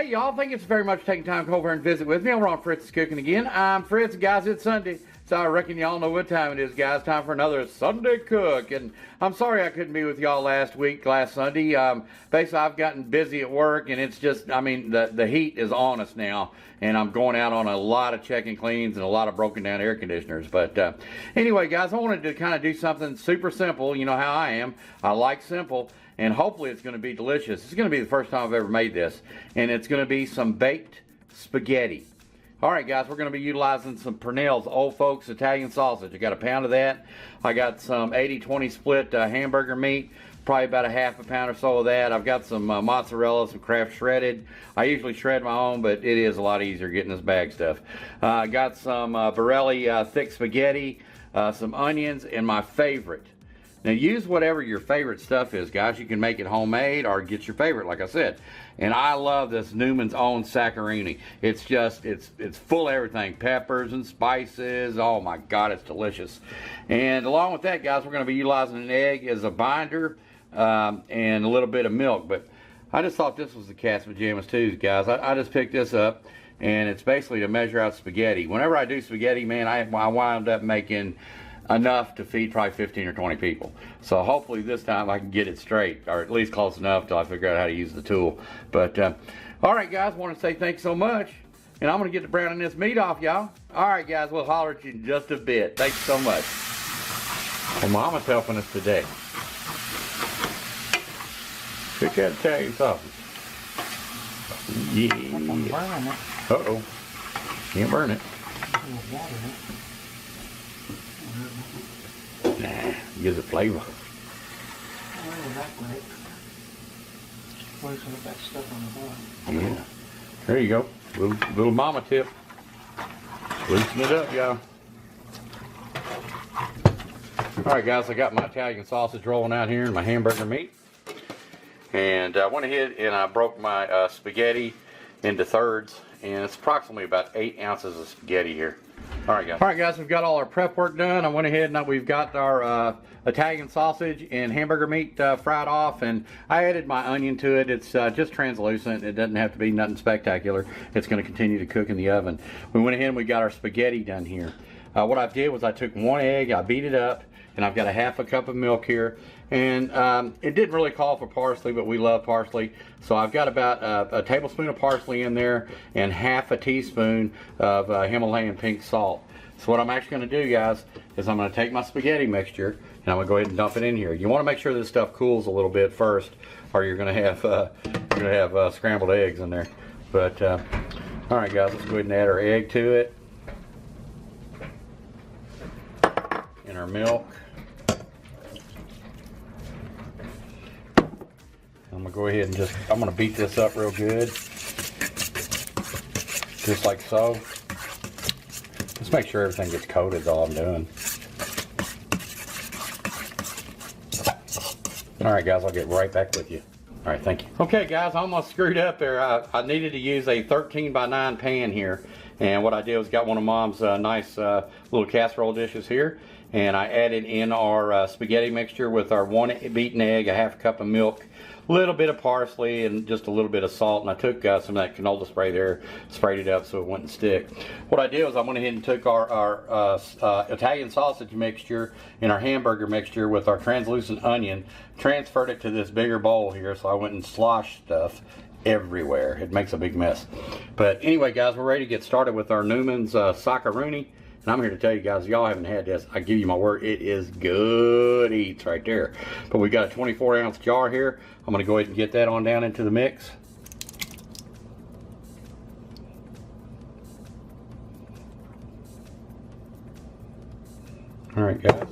Hey y'all, thank you so very much for taking time to come over and visit with me. I'm Ron Fritz's Cooking again. I'm Fritz, guys, it's Sunday, so I reckon y'all know what time it is, guys. Time for another Sunday Cook. And I'm sorry I couldn't be with y'all last Sunday. Basically, I've gotten busy at work, and it's just, I mean, the heat is on us now, and I'm going out on a lot of check and cleans and a lot of broken down air conditioners. But anyway, guys, I wanted to kind of do something super simple. You know how I am. I like simple. And hopefully it's going to be delicious. It's going to be the first time I've ever made this. And it's going to be some baked spaghetti. All right, guys, we're going to be utilizing some Purnell's Old Folks Italian sausage. I got a pound of that. I got some 80-20 split hamburger meat, probably about a half a pound or so of that. I've got some mozzarella, some Kraft shredded. I usually shred my own, but it is a lot easier getting this bag stuff. I got some Borelli thick spaghetti, some onions, and my favorite. Now use whatever your favorite stuff is, guys. You can make it homemade or get your favorite, like I said. And I love this Newman's Own Saccharini. It's just, it's full of everything. Peppers and spices. Oh my God, it's delicious. And along with that, guys, we're gonna be utilizing an egg as a binder and a little bit of milk. But I just thought this was the cat's pajamas too, guys. I just picked this up, and it's basically to measure out spaghetti. Whenever I do spaghetti, man, I wind up making enough to feed probably 15 or 20 people. So hopefully this time I can get it straight, or at least close enough till I figure out how to use the tool. But all right, guys, want to say thanks so much, and I'm gonna get to browning this meat off, y'all. All right, guys, we'll holler at you in just a bit. Thanks so much. Well, Mama's helping us today. Pick that Italian sausage. Yeah. Uh-oh. Can't burn it. Nah, gives it flavor. Yeah. There you go. Little mama tip. Loosen it up, y'all. Alright, guys, I got my Italian sausage rolling out here and my hamburger meat. And I went ahead and I broke my spaghetti into thirds. And it's approximately about 8 ounces of spaghetti here. All right, guys, we've got all our prep work done. I went ahead and we've got our Italian sausage and hamburger meat fried off, and I added my onion to it. It's just translucent. It doesn't have to be nothing spectacular. It's going to continue to cook in the oven. We went ahead and we got our spaghetti done here. What I did was I took 1 egg, I beat it up, and I've got a half a cup of milk here. And it didn't really call for parsley, but we love parsley. So I've got about a tablespoon of parsley in there and half a teaspoon of Himalayan pink salt. So what I'm actually going to do, guys, is I'm going to take my spaghetti mixture and I'm going to go ahead and dump it in here. You want to make sure this stuff cools a little bit first, or you're going to have scrambled eggs in there. But all right, guys, let's go ahead and add our egg to it and our milk. I'm gonna go ahead and I'm gonna beat this up real good. Just like so. Just make sure everything gets coated is all I'm doing. Alright, guys, I'll get right back with you. Alright, thank you. Okay, guys, I almost screwed up there. I needed to use a 13x9 pan here. And what I did was got one of Mom's nice little casserole dishes here. And I added in our spaghetti mixture with our 1 beaten egg, a half cup of milk, a little bit of parsley, and just a little bit of salt. And I took some of that canola spray there, sprayed it up so it wouldn't stick. What I did was I went ahead and took our Italian sausage mixture and our hamburger mixture with our translucent onion, transferred it to this bigger bowl here, so I went and sloshed stuff everywhere. It makes a big mess. But anyway, guys, we're ready to get started with our Newman's Saccharini. And I'm here to tell you guys, y'all haven't had this, I give you my word, it is good eats right there. But we got a 24-ounce jar here. I'm gonna go ahead and get that on down into the mix. All right, guys.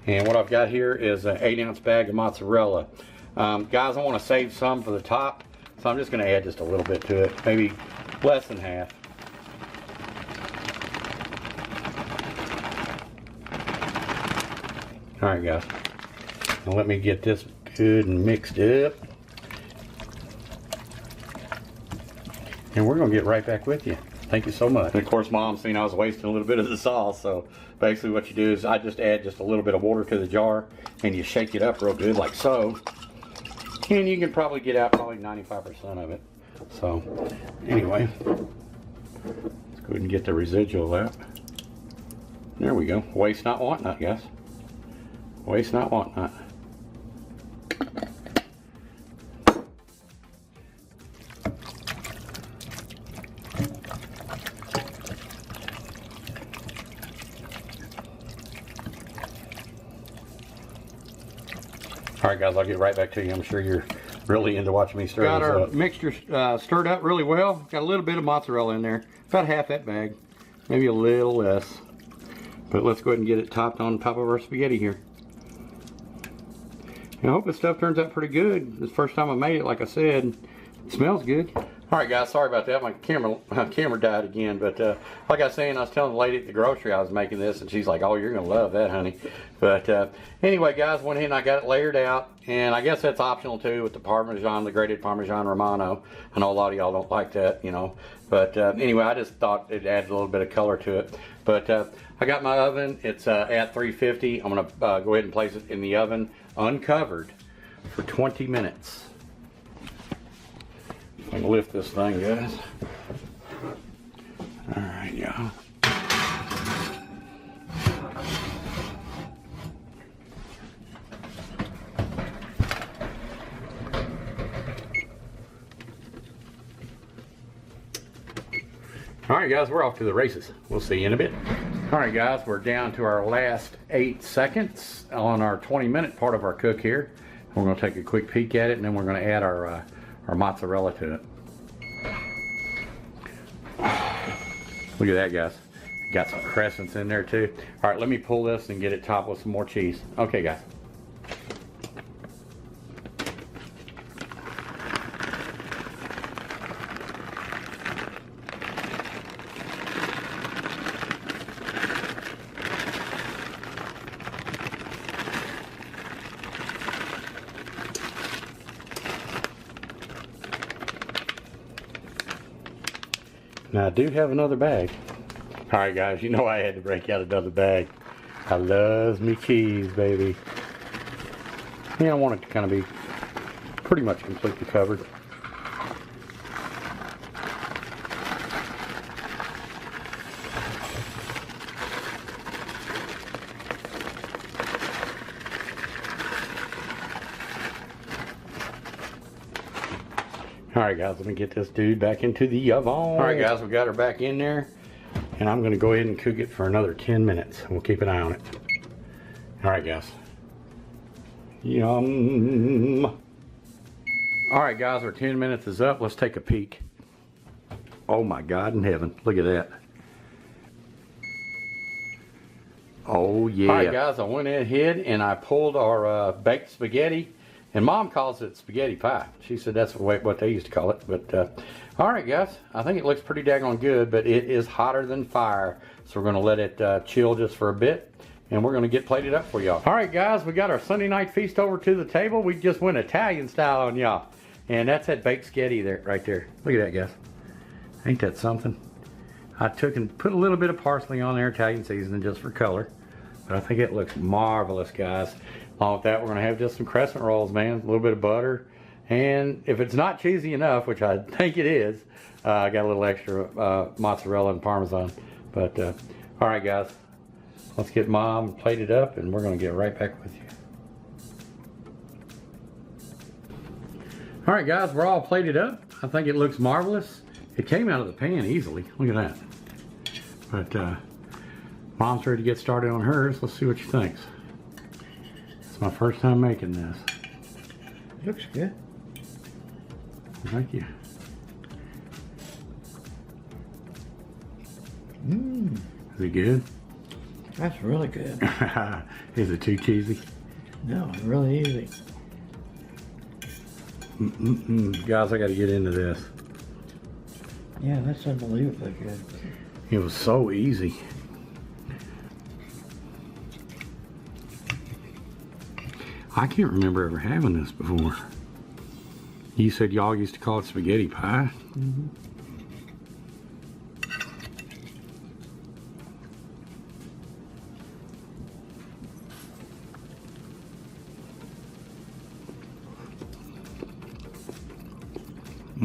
And what I've got here is an 8-ounce bag of mozzarella. Guys, I wanna save some for the top, so I'm just gonna add just a little bit to it, maybe less than half. Alright, guys, now let me get this good and mixed up, and we're going to get right back with you. Thank you so much. And of course, Mom seen I was wasting a little bit of the sauce, so basically what you do is I just add just a little bit of water to the jar, and you shake it up real good like so, and you can probably get out probably 95% of it. So anyway, let's go ahead and get the residual of that. There we go. Waste not, want not, guys. Waste not, want not. All right, guys, I'll get right back to you. I'm sure you're really into watching me stir this up. Got our mixture stirred up really well. Got a little bit of mozzarella in there. About half that bag. Maybe a little less. But let's go ahead and get it topped on top of our spaghetti here. And I hope this stuff turns out pretty good. This is the first time I made it, like I said. It smells good. All right, guys, sorry about that. My camera died again. But like I was saying, I was telling the lady at the grocery I was making this, and she's like, oh, you're going to love that, honey. But anyway, guys, went ahead and I got it layered out. And I guess that's optional, too, with the Parmesan, the grated Parmesan Romano. I know a lot of y'all don't like that, you know. But anyway, I just thought it adds a little bit of color to it. But I got my oven. It's at 350. I'm going to go ahead and place it in the oven uncovered for 20 minutes. I'm gonna lift this thing, guys. All right, y'all. All right, guys, we're off to the races. We'll see you in a bit. All right, guys, we're down to our last 8 seconds on our 20-minute part of our cook here. We're gonna take a quick peek at it, and then we're gonna add our mozzarella to it. Look at that, guys. Got some crescents in there too. All right, let me pull this and get it topped with some more cheese. Okay, guys. Now I do have another bag. All right, guys, you know I had to break out another bag. I love me cheese, baby. Yeah, I want it to kind of be pretty much completely covered. All right, guys, let me get this dude back into the oven. All right, guys, we got her back in there, and I'm gonna go ahead and cook it for another 10 minutes. We'll keep an eye on it. All right, guys. Yum. All right, guys, our 10 minutes is up. Let's take a peek. Oh my God in heaven, look at that. Oh yeah. All right, guys, I went ahead and I pulled our baked spaghetti. And Mom calls it spaghetti pie. She said that's what they used to call it. But all right, guys, I think it looks pretty daggone good, but it is hotter than fire. So we're gonna let it chill just for a bit, and we're gonna get plated up for y'all. All right, guys, we got our Sunday night feast over to the table. We just went Italian style on y'all. And that's that baked spaghetti there, right there. Look at that, guys. Ain't that something? I took and put a little bit of parsley on there, Italian seasoning, just for color. But I think it looks marvelous, guys. Along with that, we're going to have just some crescent rolls, man. A little bit of butter. And if it's not cheesy enough, which I think it is, I got a little extra mozzarella and Parmesan. But, all right, guys. Let's get Mom plated up, and we're going to get right back with you. All right, guys, we're all plated up. I think it looks marvelous. It came out of the pan easily. Look at that. But Mom's ready to get started on hers. Let's see what she thinks. It's my first time making this. Looks good. Thank you. Mmm. Is it good? That's really good. Is it too cheesy? No, really easy. Guys, I got to get into this. Yeah, that's unbelievably good. It was so easy. I can't remember ever having this before. You said y'all used to call it spaghetti pie? Mm-hmm.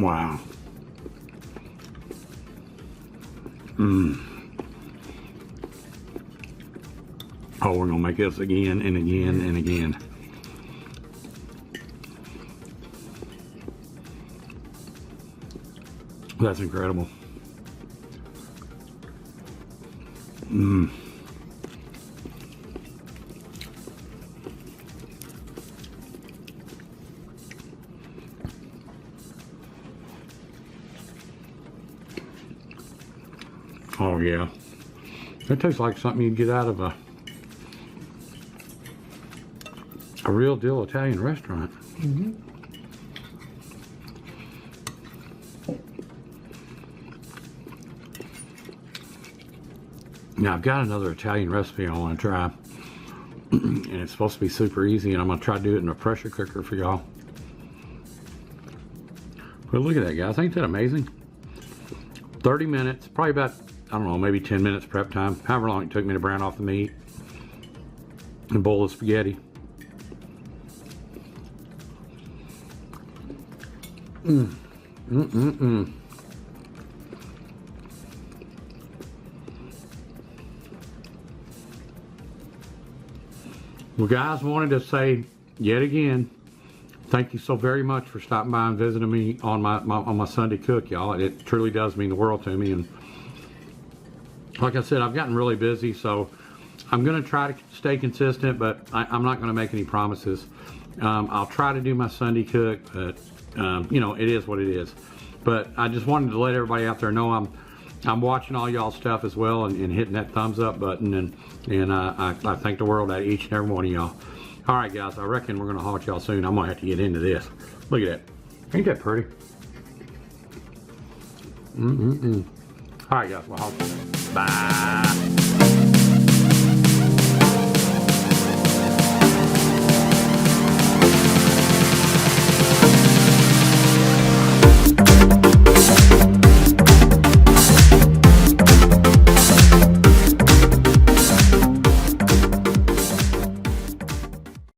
Wow. Oh, we're gonna make this again and again and again. That's incredible. Oh yeah. It tastes like something you'd get out of a real deal Italian restaurant. Mm-hmm. Now I've got another Italian recipe I want to try. And it's supposed to be super easy, and I'm going to try to do it in a pressure cooker for y'all. But look at that, guys. Ain't that amazing? 30 minutes, probably about, I don't know, maybe 10 minutes prep time. However long it took me to brown off the meat and boil the spaghetti. Well, guys, wanted to say yet again, thank you so very much for stopping by and visiting me on my Sunday cook, y'all. It truly does mean the world to me. And like I said, I've gotten really busy, so I'm going to try to stay consistent, but I'm not going to make any promises. I'll try to do my Sunday cook, but you know, it is what it is. But I just wanted to let everybody out there know I'm watching all y'all stuff as well, and hitting that thumbs up button, and I thank the world out of each and every one of y'all. All right, guys, I reckon we're gonna haul at y'all soon. I'm gonna have to get into this. Look at that. Ain't that pretty? All right, guys, we'll haul. Bye.